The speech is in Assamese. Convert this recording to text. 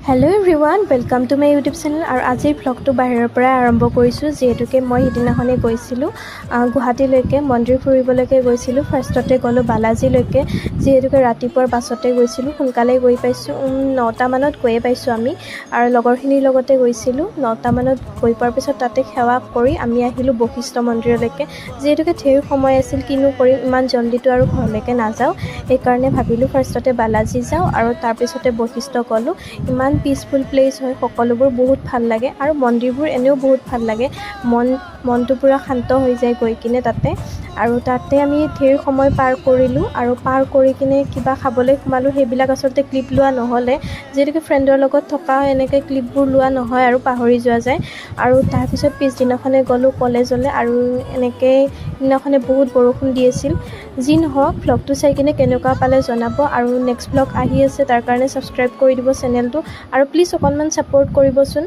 Hello' everyone, welcome to my YouTube channel. আৰু আজিৰ ভ্লগটো বাহিৰৰ পৰাই আৰম্ভ কৰিছোঁ, যিহেতুকে মই সিদিনাখনেই গৈছিলোঁ গুৱাহাটীলৈকে মন্দিৰ ফুৰিবলৈকে গৈছিলোঁ। ফাৰ্ষ্টতে গ'লোঁ বালাজীলৈকে, যিহেতুকে ৰাতিপুৱাৰ বাছতে গৈছিলোঁ, সোনকালে গৈ পাইছোঁ। 9টামানত গৈয়ে পাইছোঁ আমি, আৰু লগৰখিনিৰ লগতে গৈছিলোঁ। 9টামানত গৈ পোৱাৰ পিছত তাতে সেৱা কৰি আমি আহিলোঁ বশিষ্ঠ মন্দিৰলৈকে। যিহেতুকে ঢেৰ সময় আছিল, কিনো কৰিম, ইমান জল্দিটো আৰু ঘৰলৈকে নাযাওঁ। সেইকাৰণে ভাবিলোঁ ফাৰ্ষ্টতে বালাজী যাওঁ আৰু তাৰপিছতে বশিষ্ঠ গ'লোঁ। ইমান পিচফুল প্লেচ হয়, সকলোবোৰ বহুত ভাল লাগে, আৰু মন্দিৰবোৰ এনেও বহুত ভাল লাগে। মনটো পূৰা শান্ত হৈ যায় গৈ কিনে তাতে। আৰু তাতে আমি ঢেৰ সময় পাৰ কৰিলোঁ, আৰু পাৰ কৰি কিনে কিবা খাবলৈ সোমালোঁ। সেইবিলাক আচলতে ক্লিপ লোৱা নহ'লে, যিহেতুকে ফ্ৰেণ্ডৰ লগত থকা এনেকৈ ক্লিপবোৰ লোৱা নহয় আৰু পাহৰি যোৱা যায়। আৰু তাৰপিছত পিছদিনাখনে গ'লোঁ কলেজলৈ, আৰু এনেকৈ দিনাখনে বহুত বৰষুণ দি আছিল। যি নহওক, ভ্লগটো চাই কিনে কেনেকুৱা পালে জনাব, আৰু নেক্সট ভ্লগ আহি আছে, তাৰ কাৰণে ছাবস্ক্ৰাইব কৰি দিব চেনেলটো, আৰু প্লিজ অকণমান ছাপোৰ্ট কৰিবচোন।